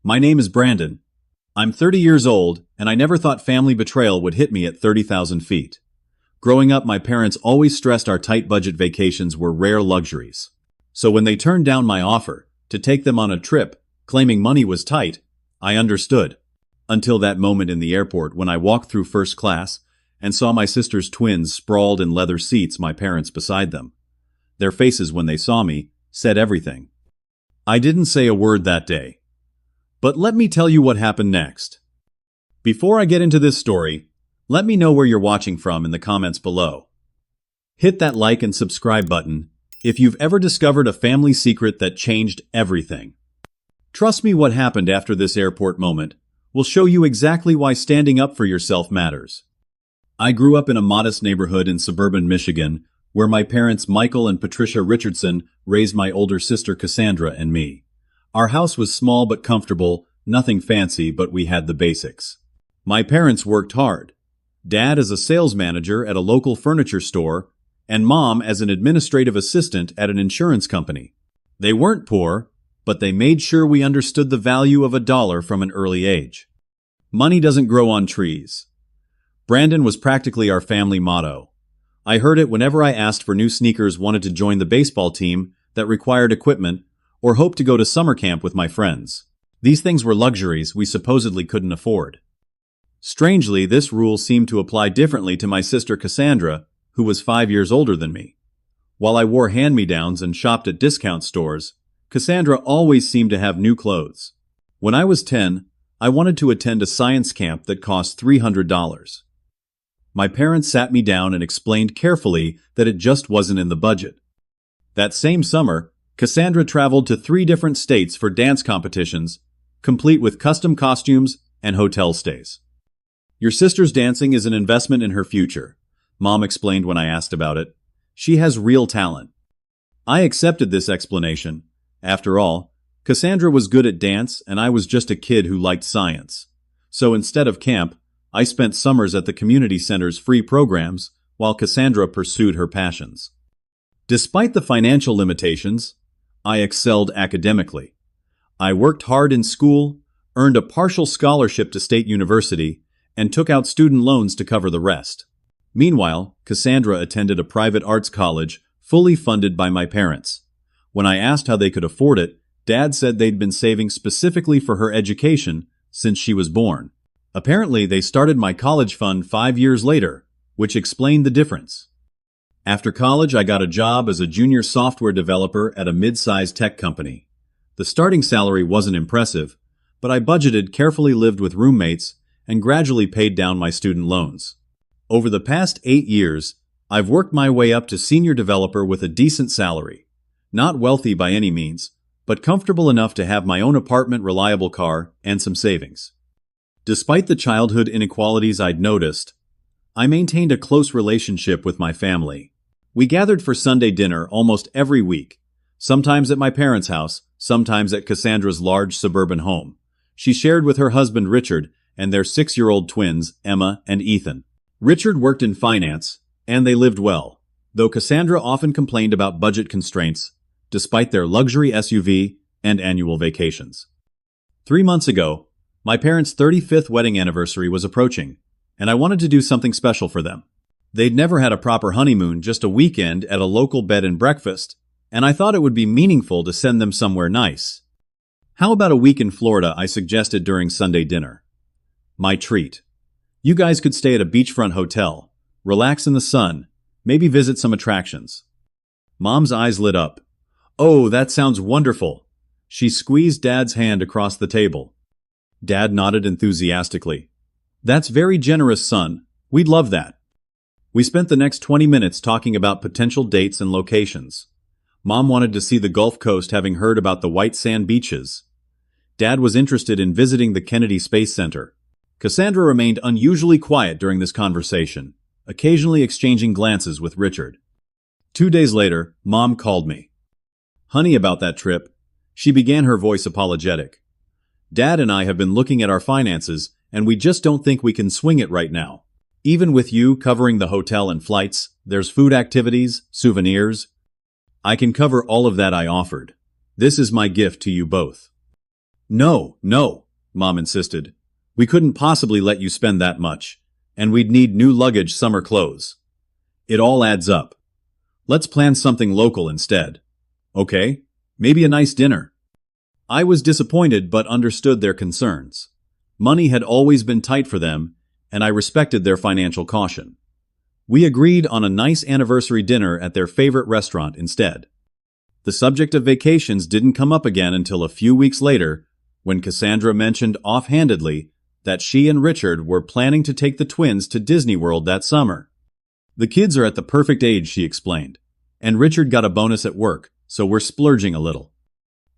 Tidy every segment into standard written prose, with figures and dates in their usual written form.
My name is Brandon. I'm 30 years old, and I never thought family betrayal would hit me at 30,000 feet. Growing up, my parents always stressed our tight budget vacations were rare luxuries. So when they turned down my offer to take them on a trip, claiming money was tight, I understood. Until that moment in the airport when I walked through first class and saw my sister's twins sprawled in leather seats, my parents beside them. Their faces when they saw me said everything. I didn't say a word that day. But let me tell you what happened next. Before I get into this story, let me know where you're watching from in the comments below. Hit that like and subscribe button if you've ever discovered a family secret that changed everything. Trust me, what happened after this airport moment will show you exactly why standing up for yourself matters. I grew up in a modest neighborhood in suburban Michigan where my parents Michael and Patricia Richardson raised my older sister Cassandra and me. Our house was small but comfortable, nothing fancy, but we had the basics. My parents worked hard. Dad as a sales manager at a local furniture store, and Mom as an administrative assistant at an insurance company. They weren't poor, but they made sure we understood the value of a dollar from an early age. Money doesn't grow on trees. Brandon was practically our family motto. I heard it whenever I asked for new sneakers, wanted to join the baseball team that required equipment, or hoped to go to summer camp with my friends. These things were luxuries we supposedly couldn't afford. Strangely, this rule seemed to apply differently to my sister Cassandra, who was 5 years older than me. While I wore hand-me-downs and shopped at discount stores, Cassandra always seemed to have new clothes. When I was 10, I wanted to attend a science camp that cost $300. My parents sat me down and explained carefully that it just wasn't in the budget. That same summer, Cassandra traveled to 3 different states for dance competitions, complete with custom costumes and hotel stays. Your sister's dancing is an investment in her future, Mom explained when I asked about it. She has real talent. I accepted this explanation. After all, Cassandra was good at dance and I was just a kid who liked science. So instead of camp, I spent summers at the community center's free programs while Cassandra pursued her passions. Despite the financial limitations, I excelled academically. I worked hard in school, earned a partial scholarship to State University, and took out student loans to cover the rest. Meanwhile, Cassandra attended a private arts college fully funded by my parents. When I asked how they could afford it, Dad said they'd been saving specifically for her education since she was born. Apparently, they started my college fund 5 years later, which explained the difference. After college, I got a job as a junior software developer at a mid-sized tech company. The starting salary wasn't impressive, but I budgeted, carefully lived with roommates, and gradually paid down my student loans. Over the past 8 years, I've worked my way up to senior developer with a decent salary. Not wealthy by any means, but comfortable enough to have my own apartment, reliable car, and some savings. Despite the childhood inequalities I'd noticed, I maintained a close relationship with my family. We gathered for Sunday dinner almost every week, sometimes at my parents' house, sometimes at Cassandra's large suburban home. She shared with her husband Richard and their 6-year-old twins, Emma and Ethan. Richard worked in finance, and they lived well, though Cassandra often complained about budget constraints, despite their luxury SUV and annual vacations. 3 months ago, my parents' 35th wedding anniversary was approaching, and I wanted to do something special for them. They'd never had a proper honeymoon, just a weekend at a local bed and breakfast, and I thought it would be meaningful to send them somewhere nice. How about a week in Florida, I suggested during Sunday dinner. My treat. You guys could stay at a beachfront hotel, relax in the sun, maybe visit some attractions. Mom's eyes lit up. Oh, that sounds wonderful. She squeezed Dad's hand across the table. Dad nodded enthusiastically. That's very generous, son. We'd love that. We spent the next 20 minutes talking about potential dates and locations. Mom wanted to see the Gulf Coast, having heard about the white sand beaches. Dad was interested in visiting the Kennedy Space Center. Cassandra remained unusually quiet during this conversation, occasionally exchanging glances with Richard. 2 days later, Mom called me. Honey, about that trip. She began, her voice apologetic. Dad and I have been looking at our finances, and we just don't think we can swing it right now. Even with you covering the hotel and flights, there's food activities, souvenirs. I can cover all of that, I offered. This is my gift to you both. No, no, Mom insisted. We couldn't possibly let you spend that much, and we'd need new luggage, summer clothes. It all adds up. Let's plan something local instead. Okay, maybe a nice dinner. I was disappointed but understood their concerns. Money had always been tight for them, and I respected their financial caution. We agreed on a nice anniversary dinner at their favorite restaurant instead. The subject of vacations didn't come up again until a few weeks later, when Cassandra mentioned offhandedly that she and Richard were planning to take the twins to Disney World that summer. The kids are at the perfect age, she explained, and Richard got a bonus at work, so we're splurging a little.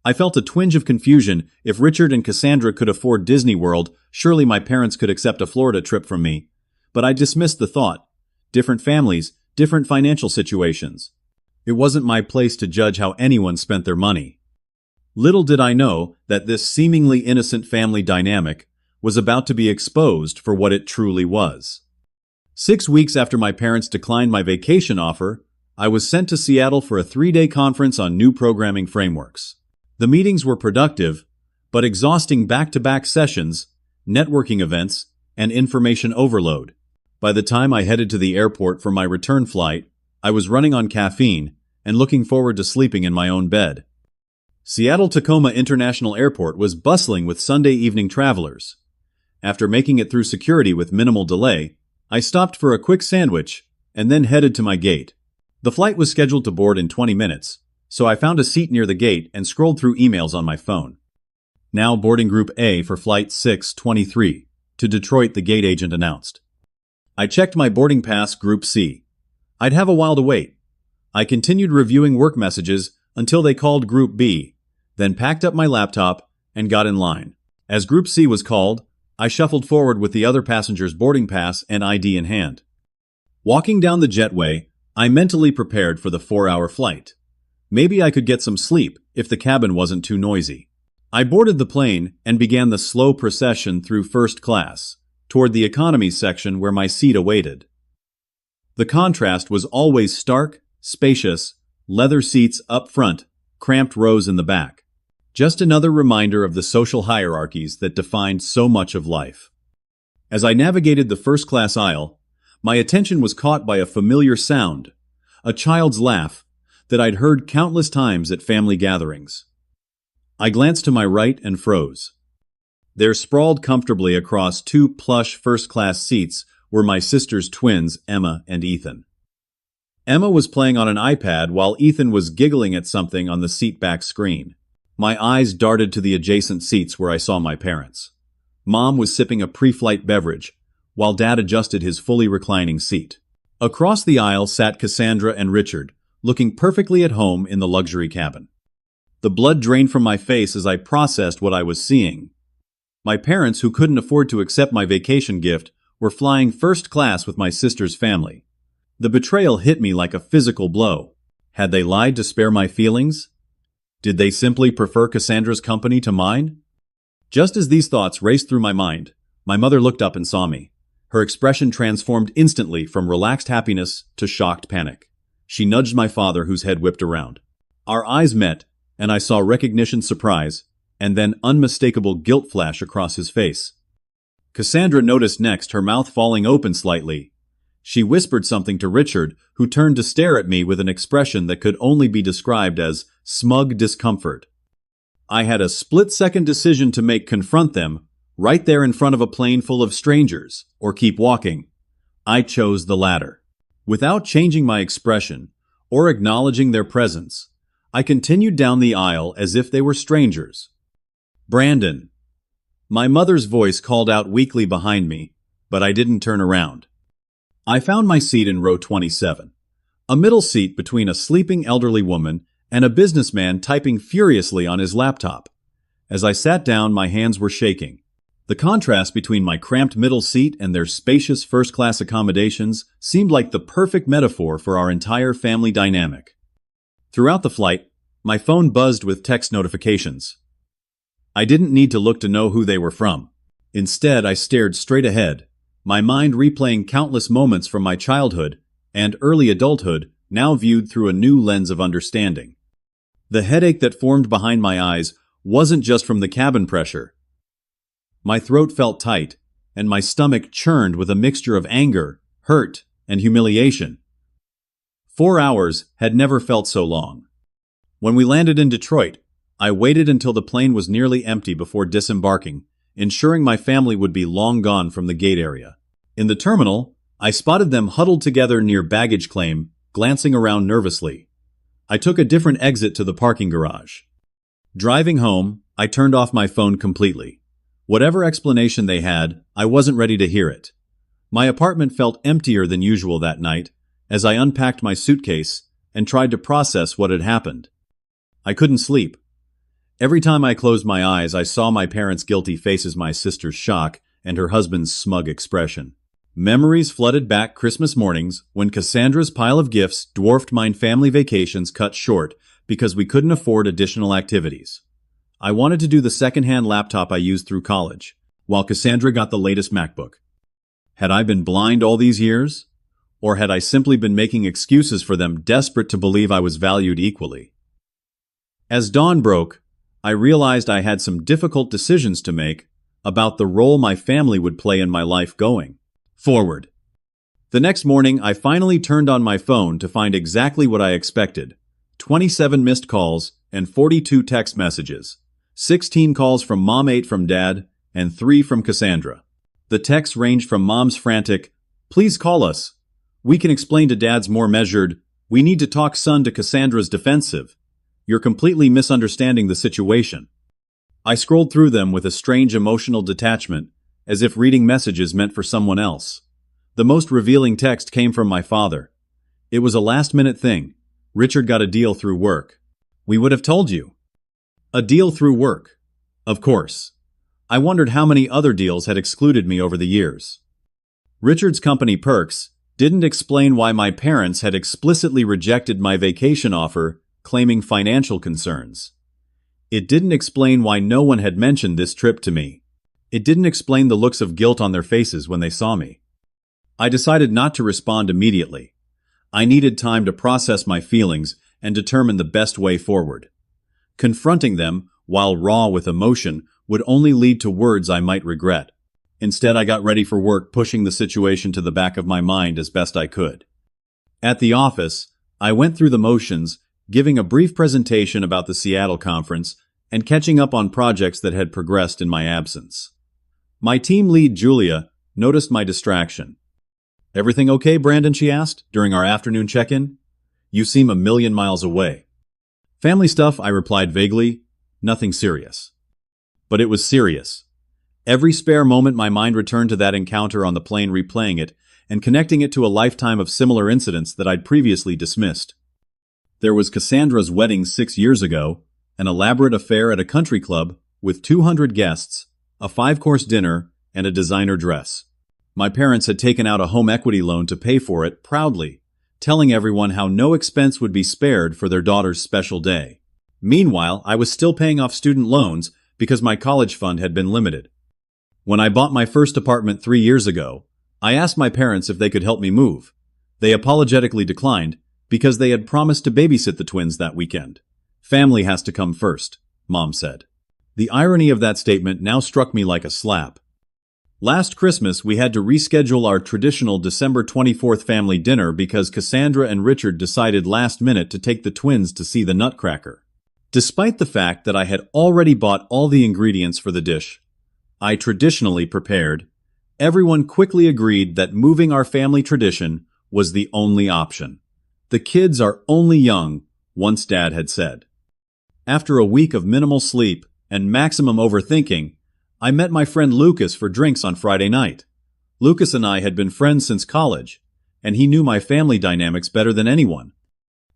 I felt a twinge of confusion. If Richard and Cassandra could afford Disney World, surely my parents could accept a Florida trip from me. But I dismissed the thought. Different families, different financial situations. It wasn't my place to judge how anyone spent their money. Little did I know that this seemingly innocent family dynamic was about to be exposed for what it truly was. 6 weeks after my parents declined my vacation offer, I was sent to Seattle for a 3-day conference on new programming frameworks. The meetings were productive, but exhausting back-to-back sessions, networking events, and information overload. By the time I headed to the airport for my return flight, I was running on caffeine and looking forward to sleeping in my own bed. Seattle-Tacoma International Airport was bustling with Sunday evening travelers. After making it through security with minimal delay, I stopped for a quick sandwich and then headed to my gate. The flight was scheduled to board in 20 minutes, so I found a seat near the gate and scrolled through emails on my phone. Now boarding Group A for Flight 623 to Detroit, the gate agent announced. I checked my boarding pass, Group C. I'd have a while to wait. I continued reviewing work messages until they called Group B, then packed up my laptop and got in line. As Group C was called, I shuffled forward with the other passengers' boarding pass and ID in hand. Walking down the jetway, I mentally prepared for the 4-hour flight. Maybe I could get some sleep if the cabin wasn't too noisy. I boarded the plane and began the slow procession through first class, toward the economy section where my seat awaited. The contrast was always stark, spacious, leather seats up front, cramped rows in the back. Just another reminder of the social hierarchies that defined so much of life. As I navigated the first-class aisle, my attention was caught by a familiar sound, a child's laugh that I'd heard countless times at family gatherings. I glanced to my right and froze. There, sprawled comfortably across 2 plush first-class seats, were my sister's twins, Emma and Ethan. Emma was playing on an iPad while Ethan was giggling at something on the seat back screen. My eyes darted to the adjacent seats where I saw my parents. Mom was sipping a pre-flight beverage, while Dad adjusted his fully reclining seat. Across the aisle sat Cassandra and Richard, looking perfectly at home in the luxury cabin. The blood drained from my face as I processed what I was seeing. My parents, who couldn't afford to accept my vacation gift, were flying first class with my sister's family. The betrayal hit me like a physical blow. Had they lied to spare my feelings? Did they simply prefer Cassandra's company to mine? Just as these thoughts raced through my mind, my mother looked up and saw me. Her expression transformed instantly from relaxed happiness to shocked panic. She nudged my father, whose head whipped around. Our eyes met, and I saw recognition, surprise, and then unmistakable guilt flash across his face. Cassandra noticed next, her mouth falling open slightly. She whispered something to Richard, who turned to stare at me with an expression that could only be described as smug discomfort. I had a split-second decision to make: confront them, right there in front of a plane full of strangers, or keep walking. I chose the latter. Without changing my expression, or acknowledging their presence, I continued down the aisle as if they were strangers. "Brandon." My mother's voice called out weakly behind me, but I didn't turn around. I found my seat in row 27, a middle seat between a sleeping elderly woman and a businessman typing furiously on his laptop. As I sat down, my hands were shaking. The contrast between my cramped middle seat and their spacious first-class accommodations seemed like the perfect metaphor for our entire family dynamic. Throughout the flight, my phone buzzed with text notifications. I didn't need to look to know who they were from. Instead, I stared straight ahead, my mind replaying countless moments from my childhood and early adulthood, now viewed through a new lens of understanding. The headache that formed behind my eyes wasn't just from the cabin pressure. My throat felt tight, and my stomach churned with a mixture of anger, hurt, and humiliation. 4 hours had never felt so long. When we landed in Detroit, I waited until the plane was nearly empty before disembarking, ensuring my family would be long gone from the gate area. In the terminal, I spotted them huddled together near baggage claim, glancing around nervously. I took a different exit to the parking garage. Driving home, I turned off my phone completely. Whatever explanation they had, I wasn't ready to hear it. My apartment felt emptier than usual that night as I unpacked my suitcase and tried to process what had happened. I couldn't sleep. Every time I closed my eyes, I saw my parents' guilty faces, my sister's shock, and her husband's smug expression. Memories flooded back Christmas mornings when Cassandra's pile of gifts dwarfed my family vacations cut short because we couldn't afford additional activities. I wanted to do the second-hand laptop I used through college, while Cassandra got the latest MacBook. Had I been blind all these years? Or had I simply been making excuses for them, desperate to believe I was valued equally? As dawn broke, I realized I had some difficult decisions to make about the role my family would play in my life going forward. The next morning, I finally turned on my phone to find exactly what I expected: 27 missed calls and 42 text messages. 16 calls from Mom, 8 from Dad, and 3 from Cassandra. The texts ranged from Mom's frantic, "Please call us. We can explain," to Dad's more measured, "We need to talk," son, to Cassandra's defensive, "You're completely misunderstanding the situation." I scrolled through them with a strange emotional detachment, as if reading messages meant for someone else. The most revealing text came from my father. It was a last-minute thing. "Richard got a deal through work. We would have told you." A deal through work. Of course. I wondered how many other deals had excluded me over the years. Richard's company perks didn't explain why my parents had explicitly rejected my vacation offer, claiming financial concerns. It didn't explain why no one had mentioned this trip to me. It didn't explain the looks of guilt on their faces when they saw me. I decided not to respond immediately. I needed time to process my feelings and determine the best way forward. Confronting them, while raw with emotion, would only lead to words I might regret. Instead, I got ready for work, pushing the situation to the back of my mind as best I could. At the office, I went through the motions, giving a brief presentation about the Seattle conference and catching up on projects that had progressed in my absence. My team lead, Julia, noticed my distraction. "Everything okay, Brandon?" she asked during our afternoon check-in. "You seem a million miles away." "Family stuff," I replied vaguely. "Nothing serious." But it was serious. Every spare moment my mind returned to that encounter on the plane, replaying it and connecting it to a lifetime of similar incidents that I'd previously dismissed. There was Cassandra's wedding 6 years ago, an elaborate affair at a country club with 200 guests, a 5-course dinner, and a designer dress. My parents had taken out a home equity loan to pay for it, proudly, telling everyone how no expense would be spared for their daughter's special day. Meanwhile, I was still paying off student loans because my college fund had been limited. When I bought my first apartment 3 years ago, I asked my parents if they could help me move. They apologetically declined because they had promised to babysit the twins that weekend. "Family has to come first," Mom said. The irony of that statement now struck me like a slap. Last Christmas, we had to reschedule our traditional December 24th family dinner because Cassandra and Richard decided last minute to take the twins to see the Nutcracker. Despite the fact that I had already bought all the ingredients for the dish I traditionally prepared, everyone quickly agreed that moving our family tradition was the only option. "The kids are only young," once Dad had said. After a week of minimal sleep and maximum overthinking, I met my friend Lucas for drinks on Friday night. Lucas and I had been friends since college, and he knew my family dynamics better than anyone.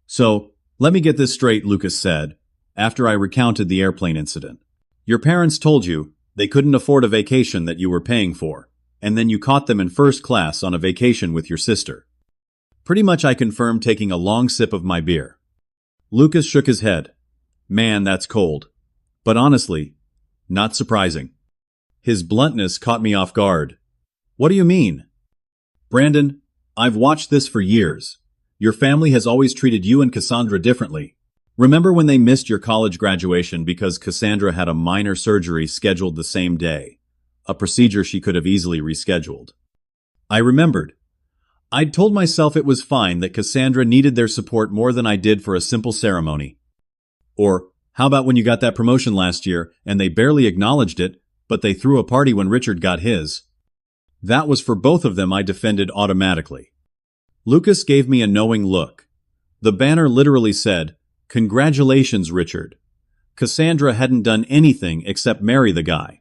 "So, let me get this straight," Lucas said, after I recounted the airplane incident. "Your parents told you they couldn't afford a vacation that you were paying for, and then you caught them in first class on a vacation with your sister." Pretty much, I confirmed, taking a long sip of my beer. Lucas shook his head. "Man, that's cold. But honestly, not surprising." His bluntness caught me off guard. "What do you mean?" "Brandon, I've watched this for years. Your family has always treated you and Cassandra differently. Remember when they missed your college graduation because Cassandra had a minor surgery scheduled the same day, a procedure she could have easily rescheduled? I remembered. I'd told myself it was fine that Cassandra needed their support more than I did for a simple ceremony. Or, how about when you got that promotion last year and they barely acknowledged it, but they threw a party when Richard got his? That was for both of them, I defended automatically. Lucas gave me a knowing look. The banner literally said, "Congratulations, Richard." Cassandra hadn't done anything except marry the guy.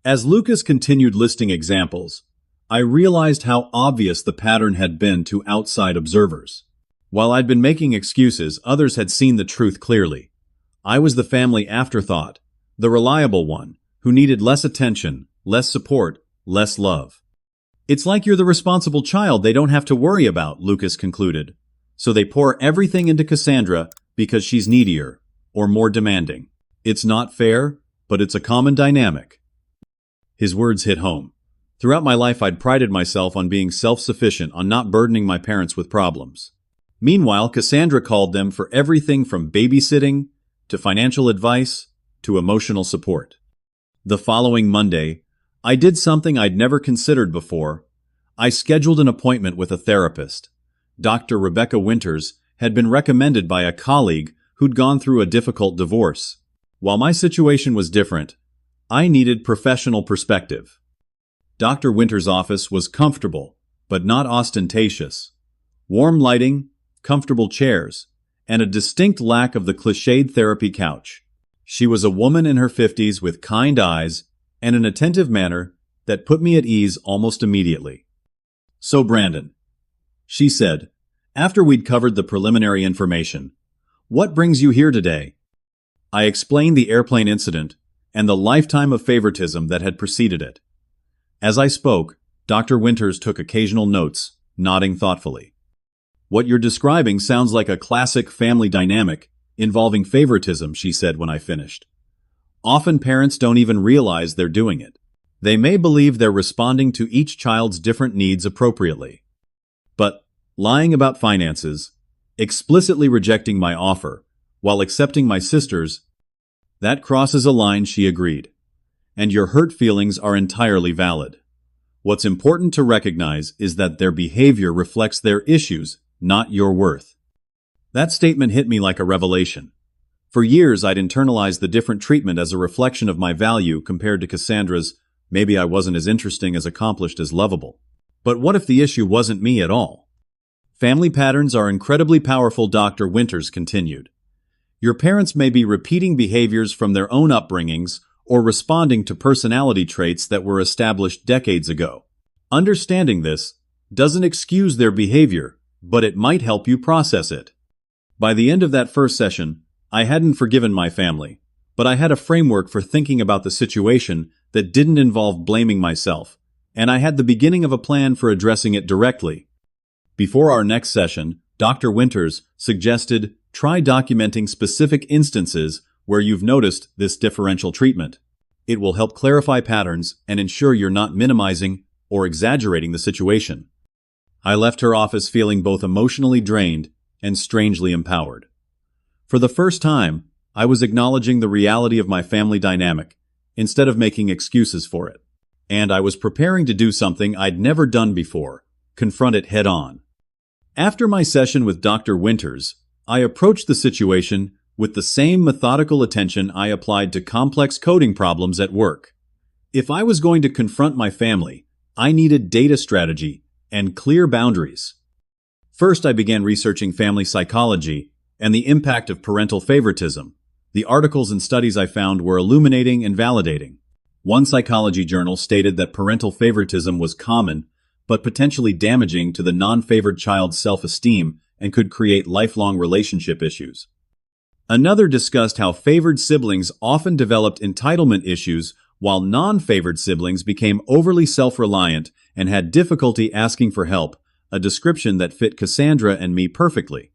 As Lucas continued listing examples, I realized how obvious the pattern had been to outside observers. While I'd been making excuses, others had seen the truth clearly. I was the family afterthought, the reliable one, who needed less attention, less support, less love. It's like you're the responsible child they don't have to worry about, Lucas concluded. So they pour everything into Cassandra because she's needier, or more demanding. It's not fair, but it's a common dynamic. His words hit home. Throughout my life, I'd prided myself on being self-sufficient, on not burdening my parents with problems. Meanwhile, Cassandra called them for everything from babysitting, to financial advice, to emotional support. The following Monday, I did something I'd never considered before. I scheduled an appointment with a therapist. Dr. Rebecca Winters had been recommended by a colleague who'd gone through a difficult divorce. While my situation was different, I needed professional perspective. Dr. Winters' office was comfortable, but not ostentatious. Warm lighting, comfortable chairs, and a distinct lack of the cliched therapy couch. She was a woman in her 50s with kind eyes and an attentive manner that put me at ease almost immediately. "So, Brandon," she said, after we'd covered the preliminary information, "what brings you here today?" I explained the airplane incident and the lifetime of favoritism that had preceded it. As I spoke, Dr. Winters took occasional notes, nodding thoughtfully. "What you're describing sounds like a classic family dynamic involving favoritism," she said when I finished. "Often parents don't even realize they're doing it. They may believe they're responding to each child's different needs appropriately. But lying about finances, explicitly rejecting my offer, while accepting my sister's, that crosses a line," she agreed. "And your hurt feelings are entirely valid. What's important to recognize is that their behavior reflects their issues, not your worth." That statement hit me like a revelation. For years, I'd internalized the different treatment as a reflection of my value compared to Cassandra's. Maybe I wasn't as interesting, as accomplished, as lovable. But what if the issue wasn't me at all? "Family patterns are incredibly powerful," Dr. Winters continued. "Your parents may be repeating behaviors from their own upbringings or responding to personality traits that were established decades ago. Understanding this doesn't excuse their behavior, but it might help you process it." By the end of that first session, I hadn't forgiven my family, but I had a framework for thinking about the situation that didn't involve blaming myself, and I had the beginning of a plan for addressing it directly. Before our next session, Dr. Winters suggested try documenting specific instances where you've noticed this differential treatment. It will help clarify patterns and ensure you're not minimizing or exaggerating the situation. I left her office feeling both emotionally drained and strangely empowered. For the first time, I was acknowledging the reality of my family dynamic, instead of making excuses for it. And I was preparing to do something I'd never done before, confront it head on. After my session with Dr. Winters, I approached the situation with the same methodical attention I applied to complex coding problems at work. If I was going to confront my family, I needed data strategy and clear boundaries. First, I began researching family psychology and the impact of parental favoritism. The articles and studies I found were illuminating and validating. One psychology journal stated that parental favoritism was common, but potentially damaging to the non-favored child's self-esteem and could create lifelong relationship issues. Another discussed how favored siblings often developed entitlement issues, while non-favored siblings became overly self-reliant and had difficulty asking for help, a description that fit Cassandra and me perfectly.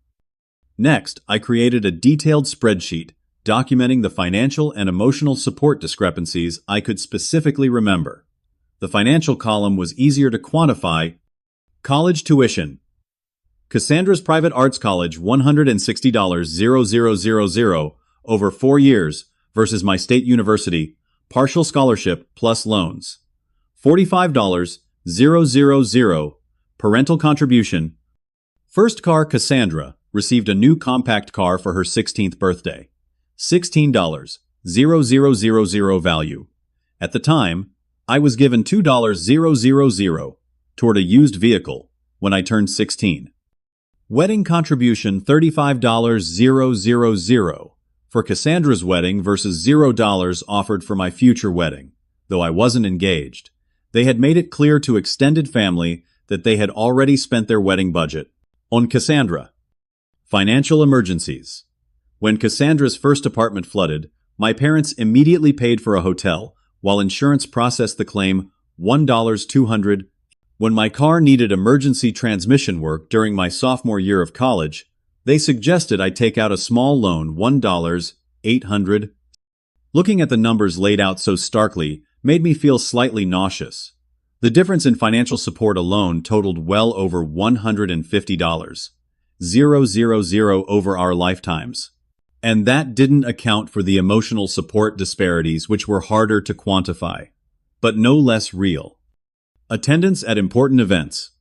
Next, I created a detailed spreadsheet documenting the financial and emotional support discrepancies I could specifically remember. The financial column was easier to quantify: college tuition, Cassandra's private arts college $160,000 over 4 years versus my state university, partial scholarship plus loans. $45,000 parental contribution. First car. Cassandra received a new compact car for her 16th birthday. $16,000 value. At the time, I was given $2,000 toward a used vehicle when I turned 16. Wedding contribution $35,000 for Cassandra's wedding versus $0 offered for my future wedding, though I wasn't engaged. They had made it clear to extended family that they had already spent their wedding budget. On Cassandra. Financial emergencies. When Cassandra's first apartment flooded, my parents immediately paid for a hotel, while insurance processed the claim $1,200. When my car needed emergency transmission work during my sophomore year of college, they suggested I take out a small loan $1,800. Looking at the numbers laid out so starkly made me feel slightly nauseous. The difference in financial support alone totaled well over $150. 000 over our lifetimes. And that didn't account for the emotional support disparities which were harder to quantify, but no less real. Attendance at important events.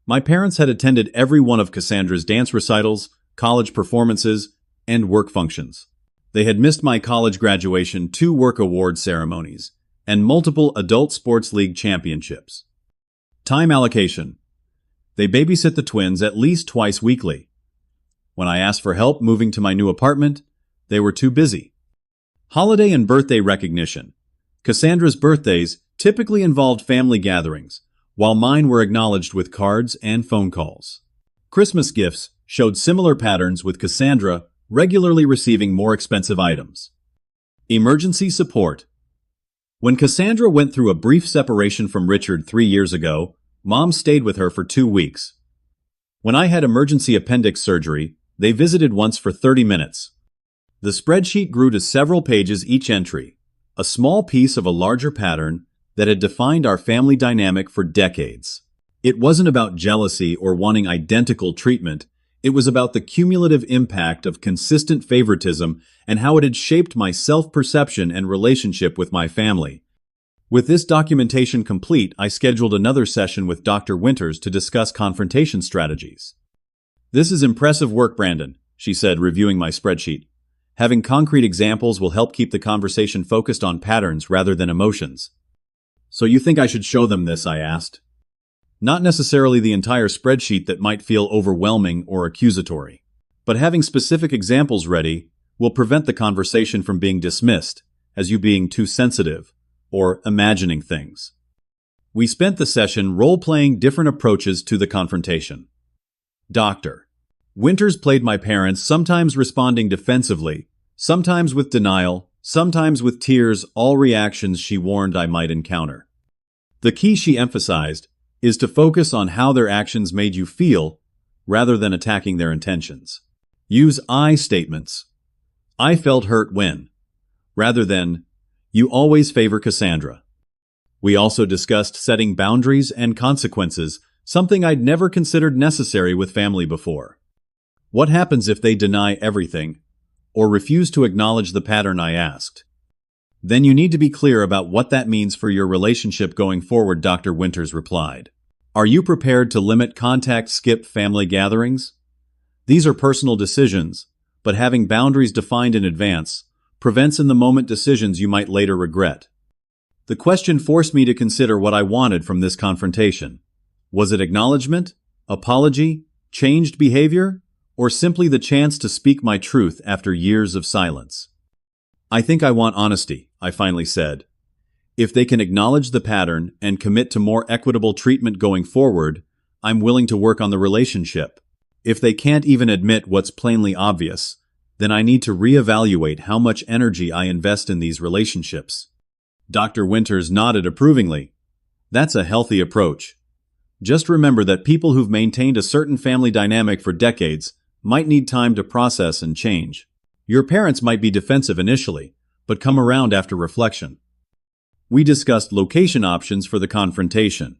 My parents had attended every one of Cassandra's dance recitals, college performances, and work functions. They had missed my college graduation, 2 work award ceremonies, and multiple adult sports league championships. Time allocation. They babysit the twins at least twice weekly. When I asked for help moving to my new apartment, they were too busy. Holiday and birthday recognition. Cassandra's birthdays typically involved family gatherings, while mine were acknowledged with cards and phone calls. Christmas gifts showed similar patterns, with Cassandra regularly receiving more expensive items. Emergency support. When Cassandra went through a brief separation from Richard 3 years ago, Mom stayed with her for 2 weeks. When I had emergency appendix surgery, they visited once for 30 minutes. The spreadsheet grew to several pages each entry, a small piece of a larger pattern that had defined our family dynamic for decades. It wasn't about jealousy or wanting identical treatment. It was about the cumulative impact of consistent favoritism and how it had shaped my self-perception and relationship with my family. With this documentation complete, I scheduled another session with Dr. Winters to discuss confrontation strategies. "This is impressive work, Brandon," she said, reviewing my spreadsheet. "Having concrete examples will help keep the conversation focused on patterns rather than emotions." "So you think I should show them this?" I asked. Not necessarily the entire spreadsheet that might feel overwhelming or accusatory, but having specific examples ready will prevent the conversation from being dismissed as you being too sensitive or imagining things. We spent the session role-playing different approaches to the confrontation. Dr. Winters played my parents, sometimes responding defensively, sometimes with denial, sometimes with tears, all reactions she warned I might encounter. The key, she emphasized, is to focus on how their actions made you feel rather than attacking their intentions. Use I statements. "I felt hurt when," rather than, "You always favor Cassandra." We also discussed setting boundaries and consequences, something I'd never considered necessary with family before. What happens if they deny everything or refuse to acknowledge the pattern I asked? Then you need to be clear about what that means for your relationship going forward, Dr. Winters replied. Are you prepared to limit contact, skip family gatherings? These are personal decisions, but having boundaries defined in advance prevents in-the-moment decisions you might later regret. The question forced me to consider what I wanted from this confrontation. Was it acknowledgement, apology, changed behavior, or simply the chance to speak my truth after years of silence? "I think I want honesty," I finally said. "If they can acknowledge the pattern and commit to more equitable treatment going forward, I'm willing to work on the relationship. If they can't even admit what's plainly obvious, then I need to reevaluate how much energy I invest in these relationships." Dr. Winters nodded approvingly. "That's a healthy approach. Just remember that people who've maintained a certain family dynamic for decades might need time to process and change. Your parents might be defensive initially, but come around after reflection." We discussed location options for the confrontation.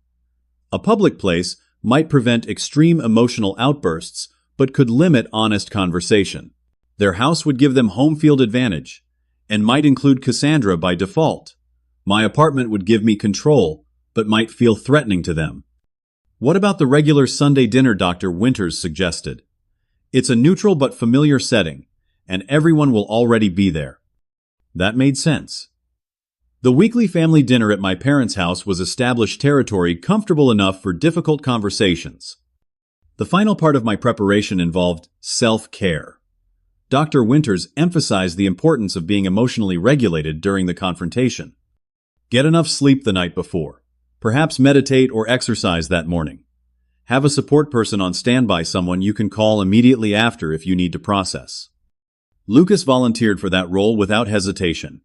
A public place might prevent extreme emotional outbursts, but could limit honest conversation. Their house would give them home field advantage, and might include Cassandra by default. My apartment would give me control, but might feel threatening to them. What about the regular Sunday dinner Dr. Winters suggested? It's a neutral but familiar setting, and everyone will already be there. That made sense. The weekly family dinner at my parents' house was established territory comfortable enough for difficult conversations. The final part of my preparation involved self-care. Dr. Winters emphasized the importance of being emotionally regulated during the confrontation. Get enough sleep the night before. Perhaps meditate or exercise that morning. Have a support person on standby, someone you can call immediately after if you need to process. Lucas volunteered for that role without hesitation.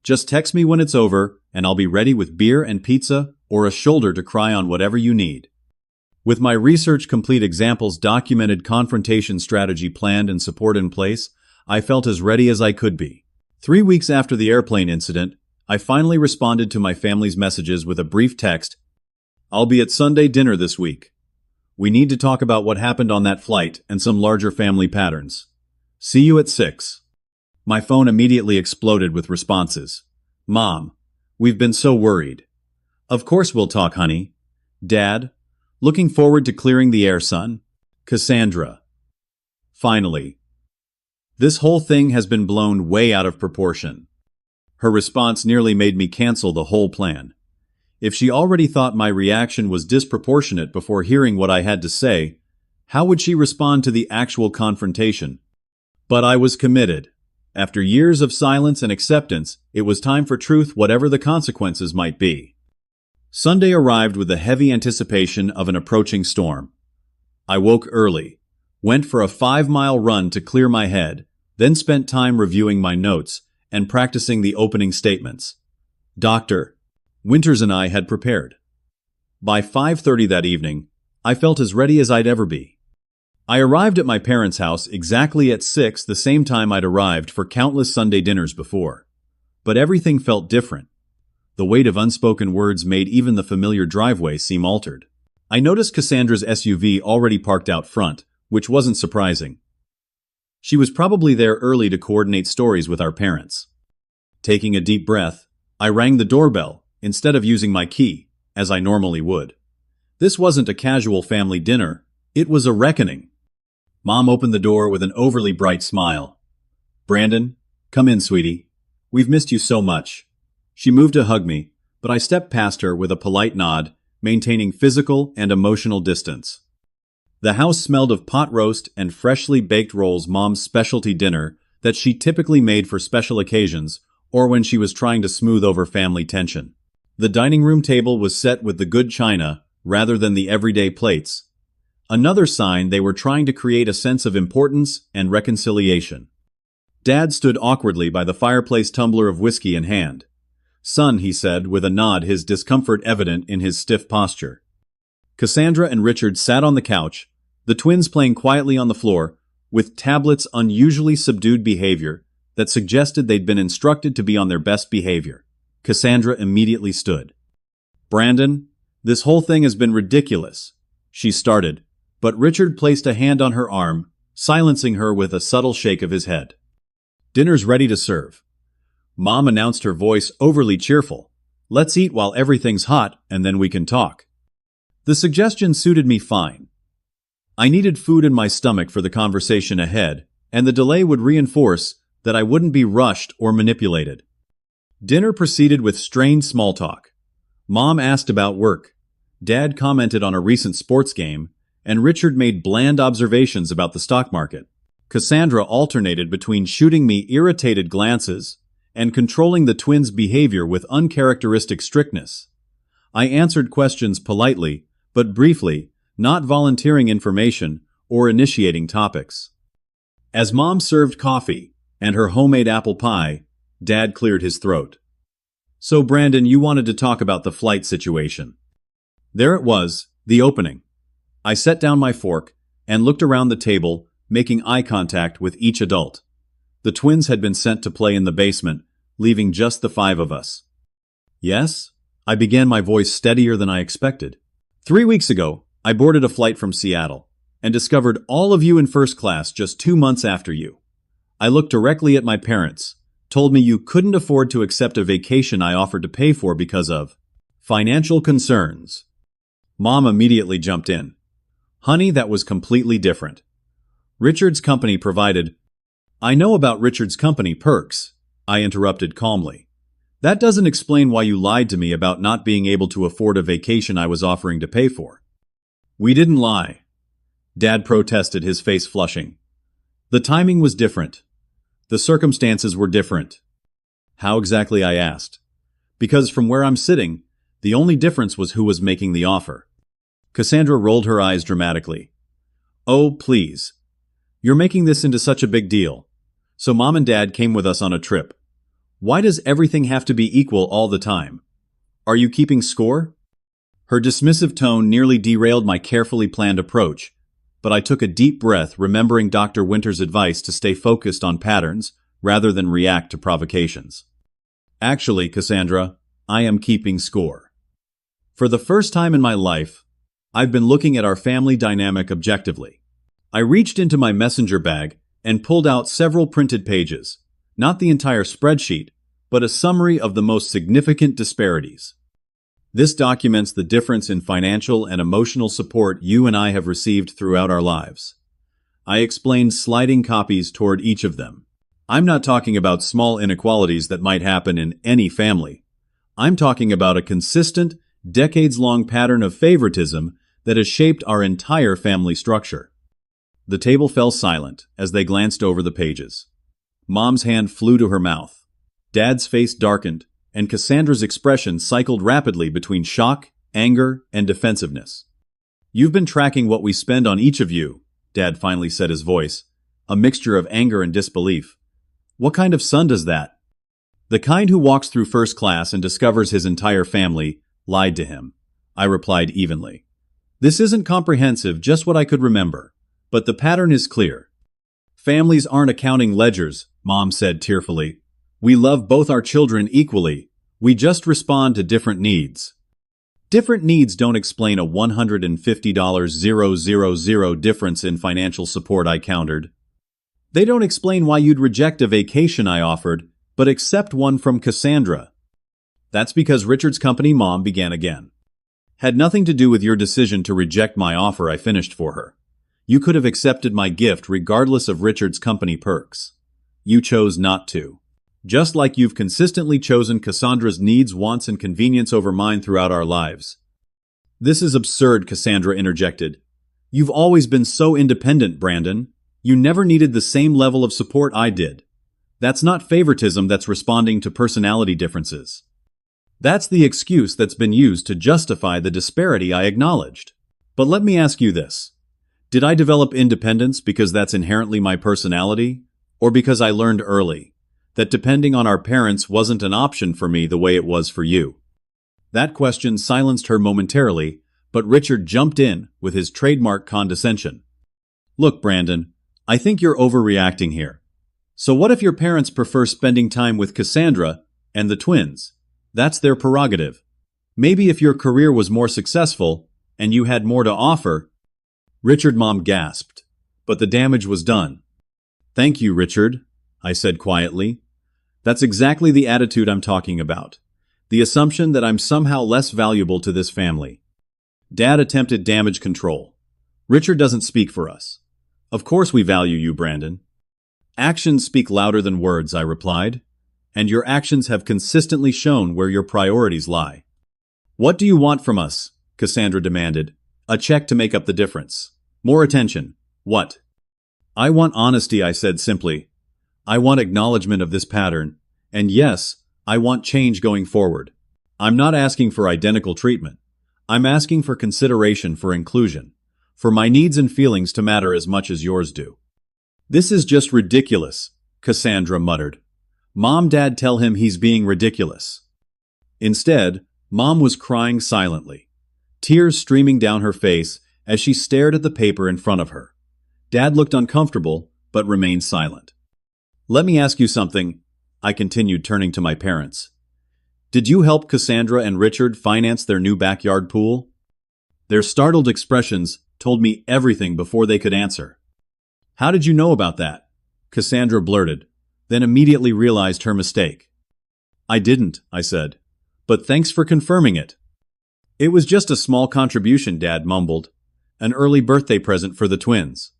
Just text me when it's over, and I'll be ready with beer and pizza or a shoulder to cry on, whatever you need. With my research-complete examples documented, confrontation strategy planned and support in place, I felt as ready as I could be. 3 weeks after the airplane incident, I finally responded to my family's messages with a brief text. I'll be at Sunday dinner this week. We need to talk about what happened on that flight and some larger family patterns. See you at 6. My phone immediately exploded with responses. Mom, we've been so worried. Of course we'll talk, honey. Dad, looking forward to clearing the air, son. Cassandra. Finally. This whole thing has been blown way out of proportion. Her response nearly made me cancel the whole plan. If she already thought my reaction was disproportionate before hearing what I had to say, how would she respond to the actual confrontation? But I was committed. After years of silence and acceptance, it was time for truth, whatever the consequences might be. Sunday arrived with the heavy anticipation of an approaching storm. I woke early, went for a 5-mile run to clear my head, then spent time reviewing my notes and practicing the opening statements. Dr. Winters and I had prepared. By 5:30 that evening, I felt as ready as I'd ever be. I arrived at my parents' house exactly at 6, the same time I'd arrived for countless Sunday dinners before. But everything felt different. The weight of unspoken words made even the familiar driveway seem altered. I noticed Cassandra's SUV already parked out front, which wasn't surprising. She was probably there early to coordinate stories with our parents. Taking a deep breath, I rang the doorbell instead of using my key, as I normally would. This wasn't a casual family dinner, it was a reckoning. Mom opened the door with an overly bright smile. Brandon, come in, sweetie. We've missed you so much. She moved to hug me, but I stepped past her with a polite nod, maintaining physical and emotional distance. The house smelled of pot roast and freshly baked rolls, Mom's specialty dinner that she typically made for special occasions or when she was trying to smooth over family tension. The dining room table was set with the good china rather than the everyday plates. Another sign they were trying to create a sense of importance and reconciliation. Dad stood awkwardly by the fireplace, tumbler of whiskey in hand. Son, he said with a nod, his discomfort evident in his stiff posture. Cassandra and Richard sat on the couch, the twins playing quietly on the floor, with tablets' unusually subdued behavior that suggested they'd been instructed to be on their best behavior. Cassandra immediately stood. Brandon, this whole thing has been ridiculous, she started, but Richard placed a hand on her arm, silencing her with a subtle shake of his head. Dinner's ready to serve. Mom announced, her voice overly cheerful. Let's eat while everything's hot, and then we can talk. The suggestion suited me fine. I needed food in my stomach for the conversation ahead, and the delay would reinforce that I wouldn't be rushed or manipulated. Dinner proceeded with strained small talk. Mom asked about work. Dad commented on a recent sports game, and Richard made bland observations about the stock market. Cassandra alternated between shooting me irritated glances and controlling the twins' behavior with uncharacteristic strictness. I answered questions politely, but briefly, not volunteering information or initiating topics. As Mom served coffee and her homemade apple pie, Dad cleared his throat. So Brandon, you wanted to talk about the flight situation. There it was, the opening. I set down my fork and looked around the table, making eye contact with each adult. The twins had been sent to play in the basement, leaving just the 5 of us. Yes? I began, my voice steadier than I expected. 3 weeks ago, I boarded a flight from Seattle and discovered all of you in first class just 2 months after you. I looked directly at my parents, told me you couldn't afford to accept a vacation I offered to pay for because of financial concerns. Mom immediately jumped in. Honey, that was completely different. Richard's company provided. I know about Richard's company perks, I interrupted calmly. That doesn't explain why you lied to me about not being able to afford a vacation I was offering to pay for. We didn't lie. Dad protested, his face flushing. The timing was different. The circumstances were different. How exactly, I asked. Because from where I'm sitting, the only difference was who was making the offer. Cassandra rolled her eyes dramatically. Oh, please. You're making this into such a big deal. So Mom and Dad came with us on a trip. Why does everything have to be equal all the time? Are you keeping score? Her dismissive tone nearly derailed my carefully planned approach, but I took a deep breath, remembering Dr. Winter's advice to stay focused on patterns rather than react to provocations. Actually, Cassandra, I am keeping score. For the first time in my life, I've been looking at our family dynamic objectively. I reached into my messenger bag and pulled out several printed pages, not the entire spreadsheet, but a summary of the most significant disparities. This documents the difference in financial and emotional support you and I have received throughout our lives. I explained sliding copies toward each of them. I'm not talking about small inequalities that might happen in any family. I'm talking about a consistent, decades-long pattern of favoritism that has shaped our entire family structure. The table fell silent as they glanced over the pages. Mom's hand flew to her mouth. Dad's face darkened, and Cassandra's expression cycled rapidly between shock, anger, and defensiveness. You've been tracking what we spend on each of you, Dad finally said, his voice a mixture of anger and disbelief. What kind of son does that? The kind who walks through first class and discovers his entire family lied to him, I replied evenly. This isn't comprehensive, just what I could remember. But the pattern is clear. Families aren't accounting ledgers, Mom said tearfully. We love both our children equally. We just respond to different needs. Different needs don't explain a $150,000 difference in financial support, I countered. They don't explain why you'd reject a vacation I offered, but accept one from Cassandra. That's because Richard's company, Mom began again. Had nothing to do with your decision to reject my offer, I finished for her. You could have accepted my gift regardless of Richard's company perks. You chose not to. Just like you've consistently chosen Cassandra's needs, wants, and convenience over mine throughout our lives. This is absurd, Cassandra interjected. You've always been so independent, Brandon. You never needed the same level of support I did. That's not favoritism, that's responding to personality differences. That's the excuse that's been used to justify the disparity I acknowledged. But let me ask you this. Did I develop independence because that's inherently my personality, or because I learned early that depending on our parents wasn't an option for me the way it was for you? That question silenced her momentarily, but Richard jumped in with his trademark condescension. Look, Brandon, I think you're overreacting here. So what if your parents prefer spending time with Cassandra and the twins? That's their prerogative. Maybe if your career was more successful and you had more to offer. Richard, Mom gasped, but the damage was done. Thank you, Richard, I said quietly. That's exactly the attitude I'm talking about. The assumption that I'm somehow less valuable to this family. Dad attempted damage control. Richard doesn't speak for us. Of course we value you, Brandon. Actions speak louder than words, I replied, and your actions have consistently shown where your priorities lie. What do you want from us? Cassandra demanded. A check to make up the difference. More attention. What? I want honesty, I said simply. I want acknowledgement of this pattern, and yes, I want change going forward. I'm not asking for identical treatment. I'm asking for consideration, for inclusion, for my needs and feelings to matter as much as yours do. This is just ridiculous, Cassandra muttered. Mom, Dad, tell him he's being ridiculous. Instead, Mom was crying silently, tears streaming down her face as she stared at the paper in front of her. Dad looked uncomfortable, but remained silent. Let me ask you something, I continued, turning to my parents. Did you help Cassandra and Richard finance their new backyard pool? Their startled expressions told me everything before they could answer. "How did you know about that?" Cassandra blurted, then immediately realized her mistake. "I didn't," I said. "But thanks for confirming it." "It was just a small contribution," Dad mumbled. "An early birthday present for the twins."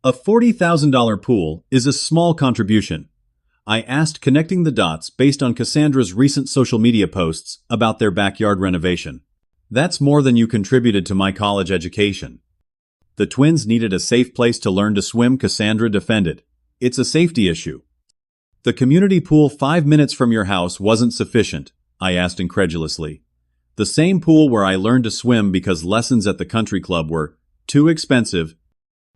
"A $40,000 pool is a small contribution," I asked, connecting the dots based on Cassandra's recent social media posts about their backyard renovation. "That's more than you contributed to my college education." "The twins needed a safe place to learn to swim," Cassandra defended. "It's a safety issue." "The community pool 5 minutes from your house wasn't sufficient," I asked incredulously. "The same pool where I learned to swim because lessons at the country club were too expensive."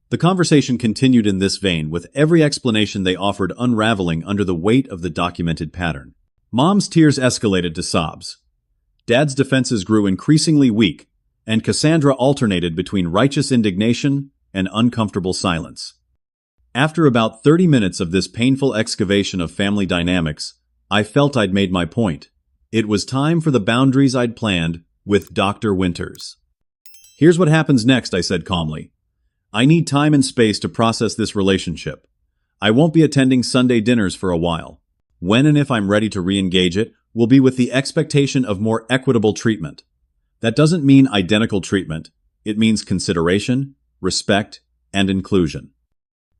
The conversation continued in this vein, with every explanation they offered unraveling under the weight of the documented pattern. Mom's tears escalated to sobs. Dad's defenses grew increasingly weak, and Cassandra alternated between righteous indignation and uncomfortable silence. After about 30 minutes of this painful excavation of family dynamics, I felt I'd made my point. It was time for the boundaries I'd planned with Dr. Winters. "Here's what happens next," I said calmly. "I need time and space to process this relationship. I won't be attending Sunday dinners for a while. When and if I'm ready to re-engage it will be with the expectation of more equitable treatment. That doesn't mean identical treatment. It means consideration, respect, and inclusion."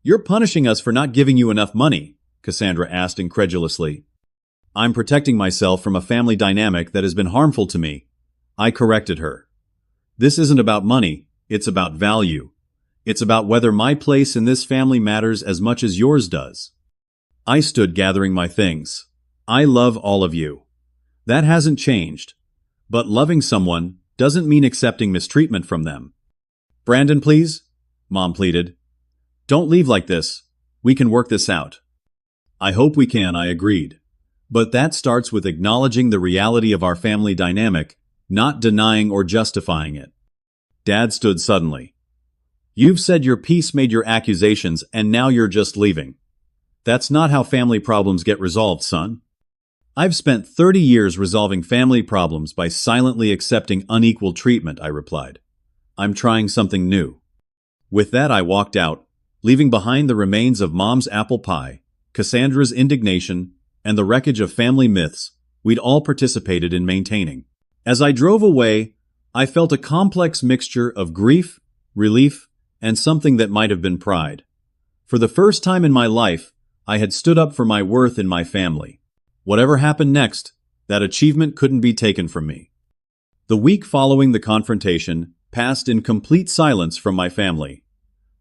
"You're punishing us for not giving you enough money?" Cassandra asked incredulously. "I'm protecting myself from a family dynamic that has been harmful to me," I corrected her. "This isn't about money, it's about value. It's about whether my place in this family matters as much as yours does." I stood gathering my things. "I love all of you. That hasn't changed. But loving someone doesn't mean accepting mistreatment from them." "Brandon, please," Mom pleaded. "Don't leave like this. We can work this out." "I hope we can," I agreed. "But that starts with acknowledging the reality of our family dynamic, not denying or justifying it." Dad stood suddenly. "You've said your piece, made your accusations, and now you're just leaving. That's not how family problems get resolved, son." "I've spent 30 years resolving family problems by silently accepting unequal treatment," I replied. "I'm trying something new." With that, I walked out, leaving behind the remains of Mom's apple pie, Cassandra's indignation, and the wreckage of family myths we'd all participated in maintaining. As I drove away, I felt a complex mixture of grief, relief, and something that might have been pride. For the first time in my life, I had stood up for my worth in my family. Whatever happened next, that achievement couldn't be taken from me. The week following the confrontation passed in complete silence from my family.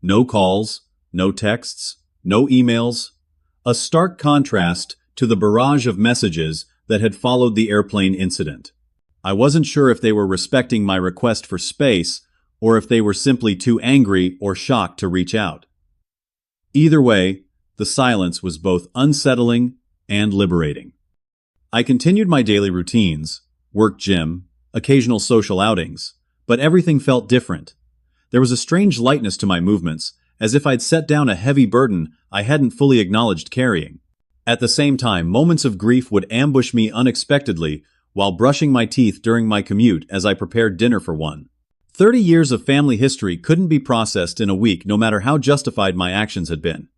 No calls, no texts, no emails. A stark contrast to the barrage of messages that had followed the airplane incident. I wasn't sure if they were respecting my request for space, or if they were simply too angry or shocked to reach out. Either way, the silence was both unsettling and liberating. I continued my daily routines, work, gym, occasional social outings, but everything felt different. There was a strange lightness to my movements, as if I'd set down a heavy burden I hadn't fully acknowledged carrying. At the same time, moments of grief would ambush me unexpectedly while brushing my teeth during my commute as I prepared dinner for one. 30 years of family history couldn't be processed in a week, no matter how justified my actions had been.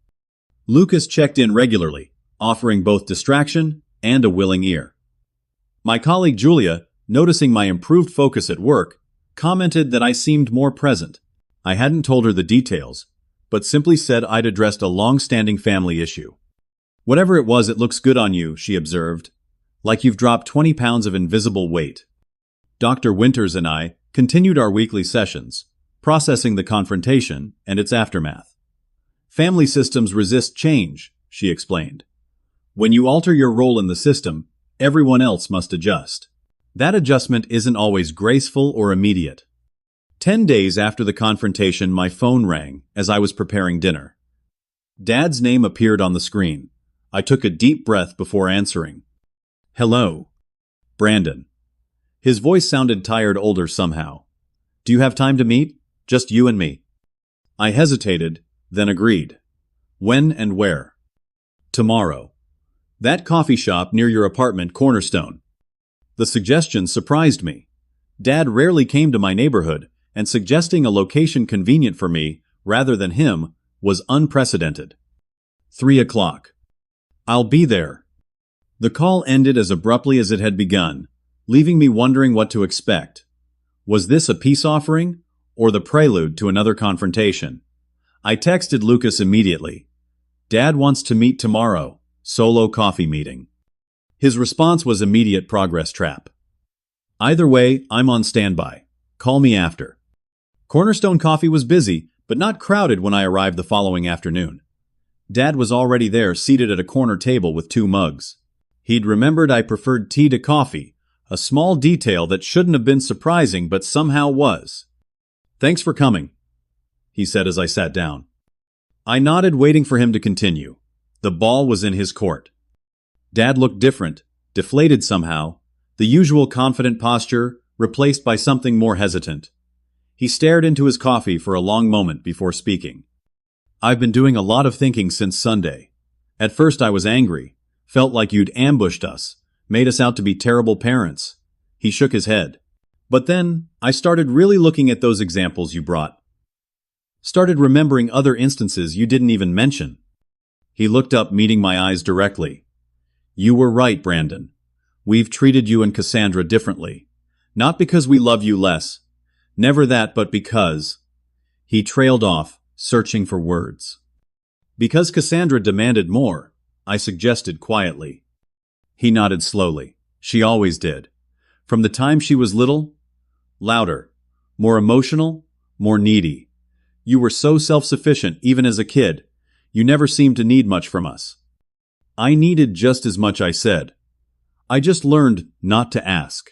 Lucas checked in regularly, offering both distraction and a willing ear. My colleague Julia, noticing my improved focus at work, commented that I seemed more present. I hadn't told her the details, but simply said I'd addressed a long-standing family issue. "Whatever it was, it looks good on you," she observed. "Like you've dropped 20 pounds of invisible weight." Dr. Winters and I continued our weekly sessions, processing the confrontation and its aftermath. "Family systems resist change," she explained. "When you alter your role in the system, everyone else must adjust. That adjustment isn't always graceful or immediate." 10 days after the confrontation, my phone rang as I was preparing dinner. Dad's name appeared on the screen. I took a deep breath before answering. "Hello, Brandon." His voice sounded tired, older somehow. "Do you have time to meet? Just you and me." I hesitated, then agreed. "When and where?" "Tomorrow. That coffee shop near your apartment, Cornerstone." The suggestion surprised me. Dad rarely came to my neighborhood, and suggesting a location convenient for me, rather than him, was unprecedented. 3 o'clock. I'll be there. The call ended as abruptly as it had begun, leaving me wondering what to expect. Was this a peace offering, or the prelude to another confrontation? I texted Lucas immediately. Dad wants to meet tomorrow. Solo coffee meeting. His response was immediate progress trap. Either way, I'm on standby. Call me after. Cornerstone Coffee was busy, but not crowded when I arrived the following afternoon. Dad was already there, seated at a corner table with 2 mugs. He'd remembered I preferred tea to coffee, a small detail that shouldn't have been surprising but somehow was. Thanks for coming, he said as I sat down. I nodded, waiting for him to continue. The ball was in his court. Dad looked different, deflated somehow, the usual confident posture replaced by something more hesitant. He stared into his coffee for a long moment before speaking. I've been doing a lot of thinking since Sunday. At first I was angry, felt like you'd ambushed us, made us out to be terrible parents. He shook his head. But then, I started really looking at those examples you brought. Started remembering other instances you didn't even mention. He looked up, meeting my eyes directly. You were right, Brandon. We've treated you and Cassandra differently. Not because we love you less. Never that, but because... He trailed off, searching for words. Because Cassandra demanded more, I suggested quietly. He nodded slowly. She always did. From the time she was little, louder, more emotional, more needy. You were so self-sufficient even as a kid. You never seemed to need much from us. I needed just as much, I said. I just learned not to ask.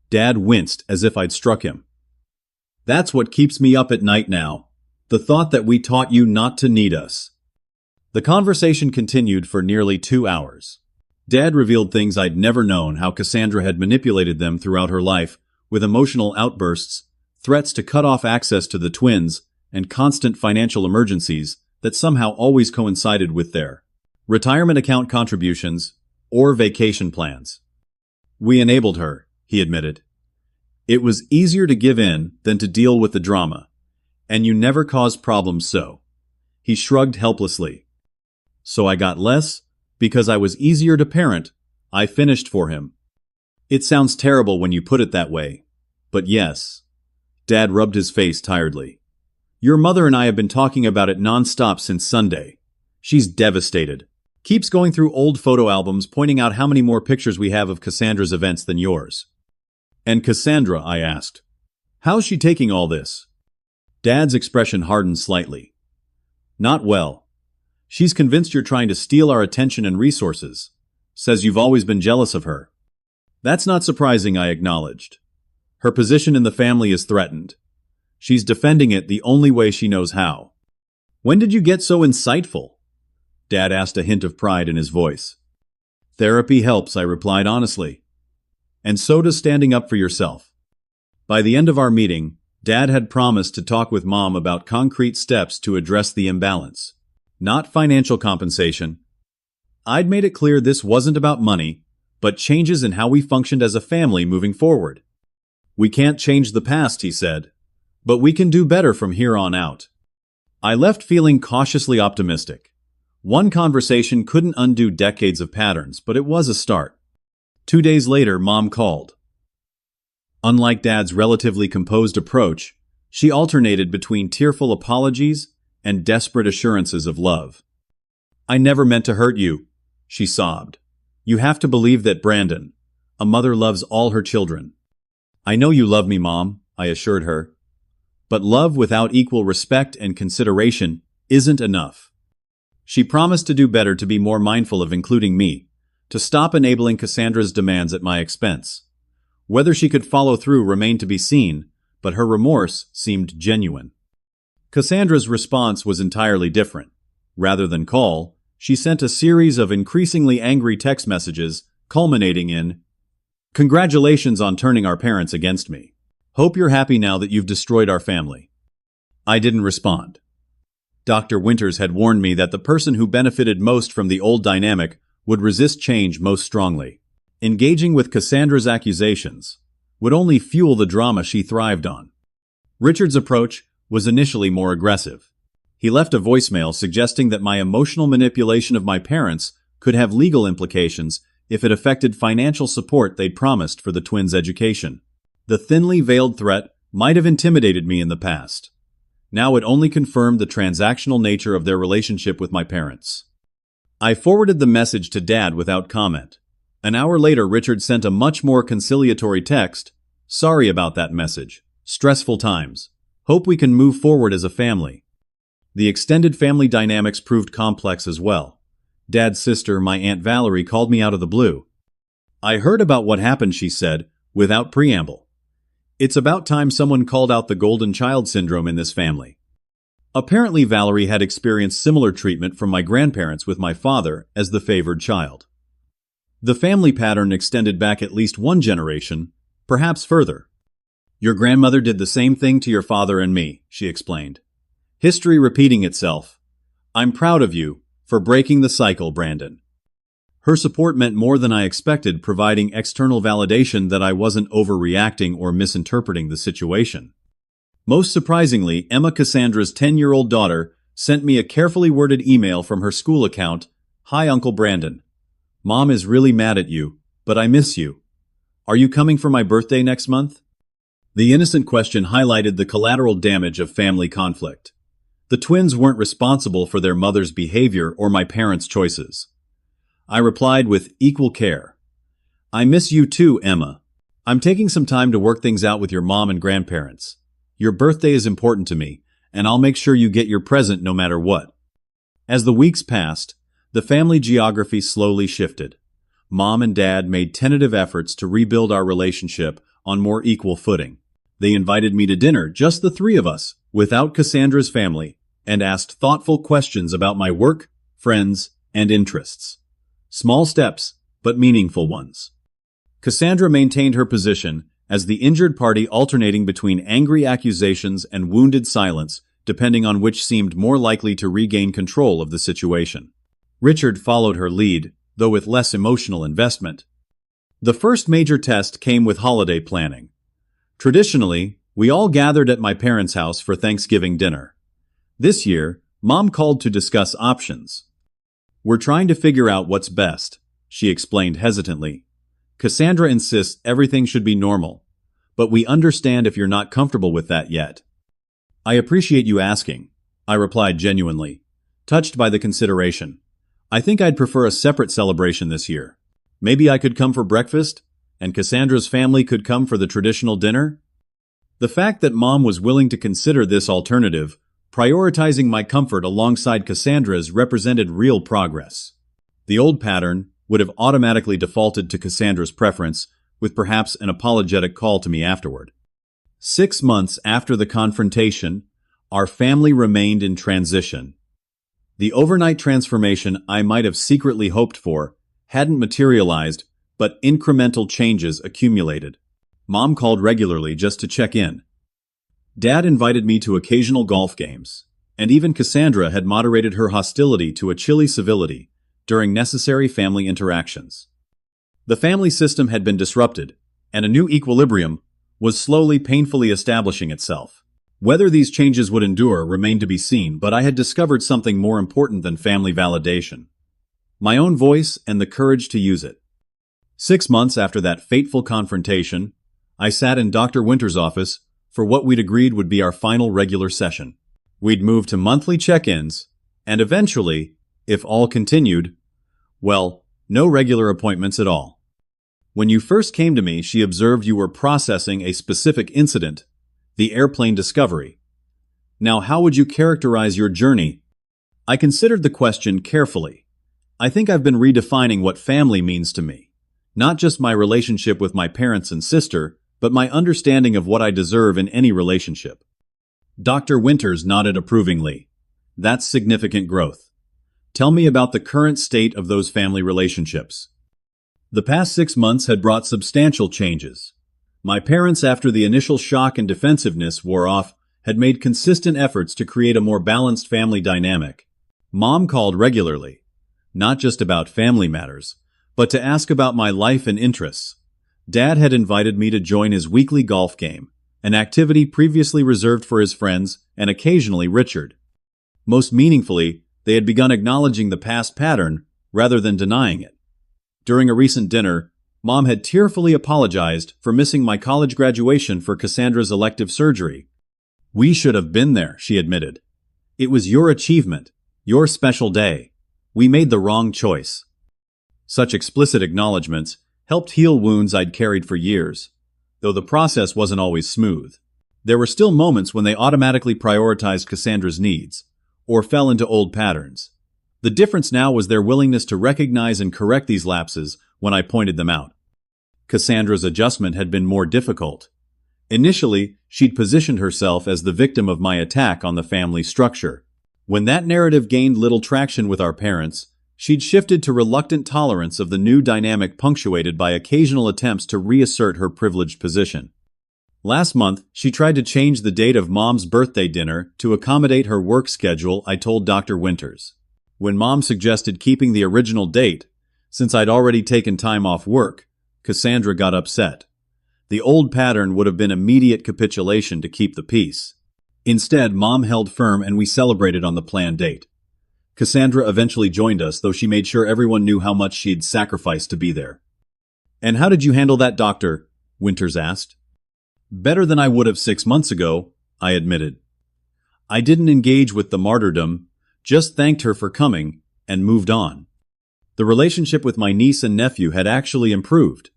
Dad winced as if I'd struck him. That's what keeps me up at night now. The thought that we taught you not to need us. The conversation continued for nearly 2 hours. Dad revealed things I'd never known, how Cassandra had manipulated them throughout her life, with emotional outbursts, threats to cut off access to the twins, and constant financial emergencies that somehow always coincided with their retirement account contributions or vacation plans. We enabled her, he admitted. It was easier to give in than to deal with the drama, and you never caused problems, so. He shrugged helplessly. So I got less, because I was easier to parent, I finished for him. It sounds terrible when you put it that way, but yes. Dad rubbed his face tiredly. Your mother and I have been talking about it non-stop since Sunday. She's devastated. Keeps going through old photo albums, pointing out how many more pictures we have of Cassandra's events than yours. And Cassandra, I asked. How's she taking all this? Dad's expression hardened slightly. Not well. She's convinced you're trying to steal our attention and resources. Says you've always been jealous of her. That's not surprising, I acknowledged. Her position in the family is threatened. She's defending it the only way she knows how. When did you get so insightful? Dad asked, a hint of pride in his voice. Therapy helps, I replied honestly. And so does standing up for yourself. By the end of our meeting, Dad had promised to talk with Mom about concrete steps to address the imbalance. Not financial compensation. I'd made it clear this wasn't about money, but changes in how we functioned as a family moving forward. We can't change the past, he said, but we can do better from here on out. I left feeling cautiously optimistic. One conversation couldn't undo decades of patterns, but it was a start. 2 days later, Mom called. Unlike Dad's relatively composed approach, she alternated between tearful apologies and desperate assurances of love. I never meant to hurt you, she sobbed. You have to believe that, Brandon. A mother loves all her children. I know you love me, Mom, I assured her. But love without equal respect and consideration isn't enough. She promised to do better, to be more mindful of including me, to stop enabling Cassandra's demands at my expense. Whether she could follow through remained to be seen, but her remorse seemed genuine. Cassandra's response was entirely different. Rather than call, she sent a series of increasingly angry text messages, culminating in, "Congratulations on turning our parents against me. Hope you're happy now that you've destroyed our family." I didn't respond. Dr. Winters had warned me that the person who benefited most from the old dynamic would resist change most strongly. Engaging with Cassandra's accusations would only fuel the drama she thrived on. Richard's approach was initially more aggressive. He left a voicemail suggesting that my emotional manipulation of my parents could have legal implications if it affected financial support they'd promised for the twins' education. The thinly veiled threat might have intimidated me in the past. Now it only confirmed the transactional nature of their relationship with my parents. I forwarded the message to Dad without comment. An hour later, Richard sent a much more conciliatory text. "Sorry about that message. Stressful times. Hope we can move forward as a family." The extended family dynamics proved complex as well. Dad's sister, my Aunt Valerie, called me out of the blue. "I heard about what happened," she said, without preamble. "It's about time someone called out the golden child syndrome in this family." Apparently, Valerie had experienced similar treatment from my grandparents with my father as the favored child. The family pattern extended back at least one generation, perhaps further. "Your grandmother did the same thing to your father and me," she explained. "History repeating itself. I'm proud of you for breaking the cycle, Brandon." Her support meant more than I expected, providing external validation that I wasn't overreacting or misinterpreting the situation. Most surprisingly, Emma, Cassandra's 10-year-old daughter, sent me a carefully worded email from her school account. "Hi, Uncle Brandon. Mom is really mad at you, but I miss you. Are you coming for my birthday next month?" The innocent question highlighted the collateral damage of family conflict. The twins weren't responsible for their mother's behavior or my parents' choices. I replied with equal care. "I miss you too, Emma. I'm taking some time to work things out with your mom and grandparents. Your birthday is important to me, and I'll make sure you get your present no matter what." As the weeks passed, the family geography slowly shifted. Mom and Dad made tentative efforts to rebuild our relationship on more equal footing. They invited me to dinner, just the three of us, without Cassandra's family, and asked thoughtful questions about my work, friends, and interests. Small steps, but meaningful ones. Cassandra maintained her position as the injured party, alternating between angry accusations and wounded silence, depending on which seemed more likely to regain control of the situation. Richard followed her lead, though with less emotional investment. The first major test came with holiday planning. Traditionally, we all gathered at my parents' house for Thanksgiving dinner. This year, Mom called to discuss options. "We're trying to figure out what's best," she explained hesitantly. "Cassandra insists everything should be normal, but we understand if you're not comfortable with that yet." "I appreciate you asking," I replied genuinely, touched by the consideration. "I think I'd prefer a separate celebration this year. Maybe I could come for breakfast, and Cassandra's family could come for the traditional dinner?" The fact that Mom was willing to consider this alternative, prioritizing my comfort alongside Cassandra's, represented real progress. The old pattern would have automatically defaulted to Cassandra's preference, with perhaps an apologetic call to me afterward. 6 months after the confrontation, our family remained in transition. The overnight transformation I might have secretly hoped for hadn't materialized, but incremental changes accumulated. Mom called regularly just to check in. Dad invited me to occasional golf games, and even Cassandra had moderated her hostility to a chilly civility during necessary family interactions. The family system had been disrupted, and a new equilibrium was slowly, painfully establishing itself. Whether these changes would endure remained to be seen, but I had discovered something more important than family validation: my own voice and the courage to use it. 6 months after that fateful confrontation, I sat in Dr. Winter's office for what we'd agreed would be our final regular session. We'd move to monthly check-ins, and eventually, if all continued, well, no regular appointments at all. "When you first came to me," she observed, "you were processing a specific incident, the airplane discovery. Now, how would you characterize your journey?" I considered the question carefully. I think I've been redefining what family means to me. Not just my relationship with my parents and sister, but my understanding of what I deserve in any relationship. Dr. Winters nodded approvingly. "That's significant growth. Tell me about the current state of those family relationships." The past 6 months had brought substantial changes. My parents, after the initial shock and defensiveness wore off, had made consistent efforts to create a more balanced family dynamic. Mom called regularly, not just about family matters, but to ask about my life and interests. Dad had invited me to join his weekly golf game, an activity previously reserved for his friends and occasionally Richard. Most meaningfully, they had begun acknowledging the past pattern rather than denying it. During a recent dinner, Mom had tearfully apologized for missing my college graduation for Cassandra's elective surgery. "We should have been there," she admitted. "It was your achievement, your special day. We made the wrong choice." Such explicit acknowledgments helped heal wounds I'd carried for years, though the process wasn't always smooth. There were still moments when they automatically prioritized Cassandra's needs, or fell into old patterns. The difference now was their willingness to recognize and correct these lapses when I pointed them out. Cassandra's adjustment had been more difficult. Initially, she'd positioned herself as the victim of my attack on the family structure. When that narrative gained little traction with our parents, she'd shifted to reluctant tolerance of the new dynamic punctuated by occasional attempts to reassert her privileged position. Last month, she tried to change the date of Mom's birthday dinner to accommodate her work schedule, I told Dr. Winters. When Mom suggested keeping the original date, since I'd already taken time off work, Cassandra got upset. The old pattern would have been immediate capitulation to keep the peace. Instead, Mom held firm and we celebrated on the planned date. Cassandra eventually joined us, though she made sure everyone knew how much she'd sacrificed to be there. "And how did you handle that, Doctor?" Winters asked. "Better than I would have 6 months ago," I admitted. I didn't engage with the martyrdom, just thanked her for coming, and moved on. The relationship with my niece and nephew had actually improved.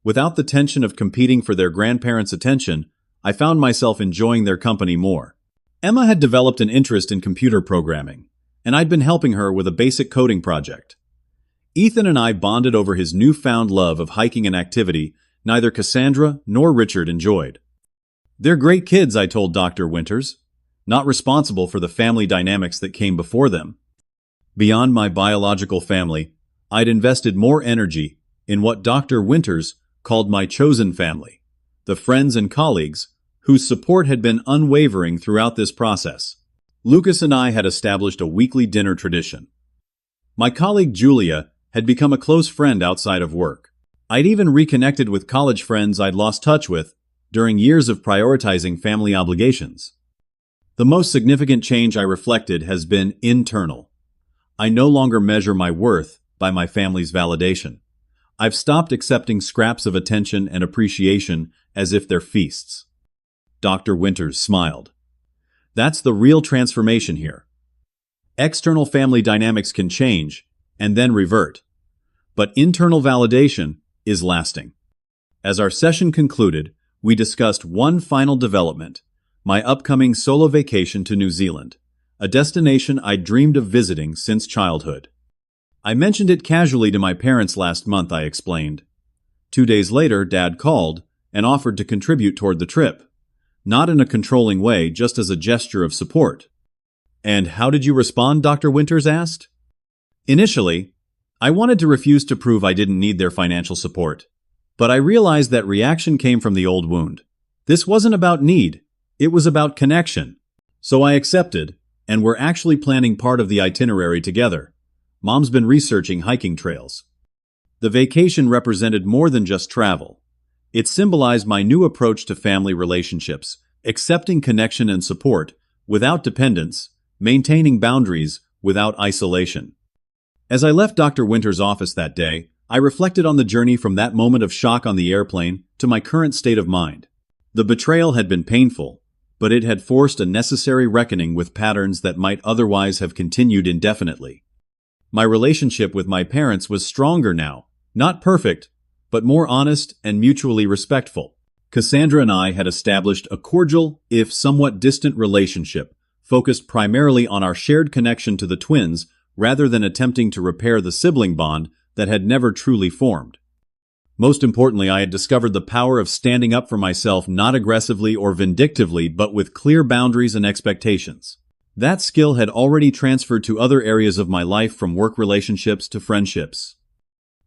Without the tension of competing for their grandparents' attention, I found myself enjoying their company more. Emma had developed an interest in computer programming, and I'd been helping her with a basic coding project. Ethan and I bonded over his newfound love of hiking, an activity neither Cassandra nor Richard enjoyed. "They're great kids," I told Dr. Winters, not responsible for the family dynamics that came before them. Beyond my biological family, I'd invested more energy in what Dr. Winters called my chosen family, the friends and colleagues whose support had been unwavering throughout this process. Lucas and I had established a weekly dinner tradition. My colleague Julia had become a close friend outside of work. I'd even reconnected with college friends I'd lost touch with during years of prioritizing family obligations. The most significant change I reflected has been internal. I no longer measure my worth by my family's validation. I've stopped accepting scraps of attention and appreciation as if they're feasts. Dr. Winters smiled. That's the real transformation here. External family dynamics can change and then revert, but internal validation is lasting. As our session concluded, we discussed one final development: my upcoming solo vacation to New Zealand, a destination I'd dreamed of visiting since childhood. I mentioned it casually to my parents last month, I explained. 2 days later, Dad called and offered to contribute toward the trip. Not in a controlling way, just as a gesture of support. "And how did you respond?" Dr. Winters asked. Initially, I wanted to refuse to prove I didn't need their financial support. But I realized that reaction came from the old wound. This wasn't about need, it was about connection. So I accepted, and we're actually planning part of the itinerary together. Mom's been researching hiking trails. The vacation represented more than just travel. It symbolized my new approach to family relationships, accepting connection and support without dependence, maintaining boundaries without isolation. As I left Dr. Winters' office that day, I reflected on the journey from that moment of shock on the airplane to my current state of mind. The betrayal had been painful, but it had forced a necessary reckoning with patterns that might otherwise have continued indefinitely. My relationship with my parents was stronger now, not perfect, but more honest and mutually respectful. Cassandra and I had established a cordial, if somewhat distant relationship, focused primarily on our shared connection to the twins rather than attempting to repair the sibling bond that had never truly formed. Most importantly, I had discovered the power of standing up for myself, not aggressively or vindictively, but with clear boundaries and expectations. That skill had already transferred to other areas of my life, from work relationships to friendships.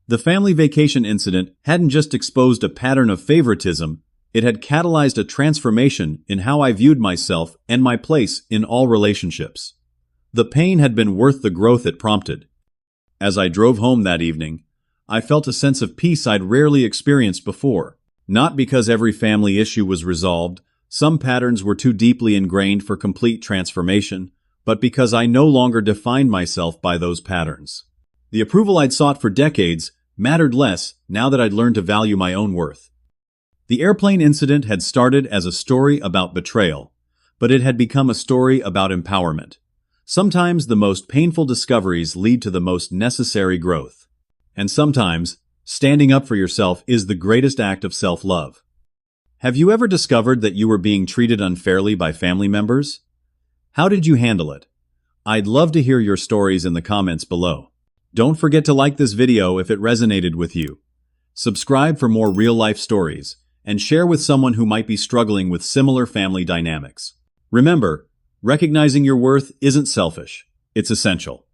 The family vacation incident hadn't just exposed a pattern of favoritism, it had catalyzed a transformation in how I viewed myself and my place in all relationships. The pain had been worth the growth it prompted. As I drove home that evening, I felt a sense of peace I'd rarely experienced before. Not because every family issue was resolved, some patterns were too deeply ingrained for complete transformation, but because I no longer defined myself by those patterns. The approval I'd sought for decades mattered less now that I'd learned to value my own worth. The airplane incident had started as a story about betrayal, but it had become a story about empowerment. Sometimes the most painful discoveries lead to the most necessary growth. And sometimes, standing up for yourself is the greatest act of self-love. Have you ever discovered that you were being treated unfairly by family members? How did you handle it? I'd love to hear your stories in the comments below. Don't forget to like this video if it resonated with you. Subscribe for more real-life stories, and share with someone who might be struggling with similar family dynamics. Remember, recognizing your worth isn't selfish, it's essential.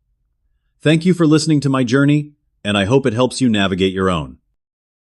Thank you for listening to my journey, and I hope it helps you navigate your own.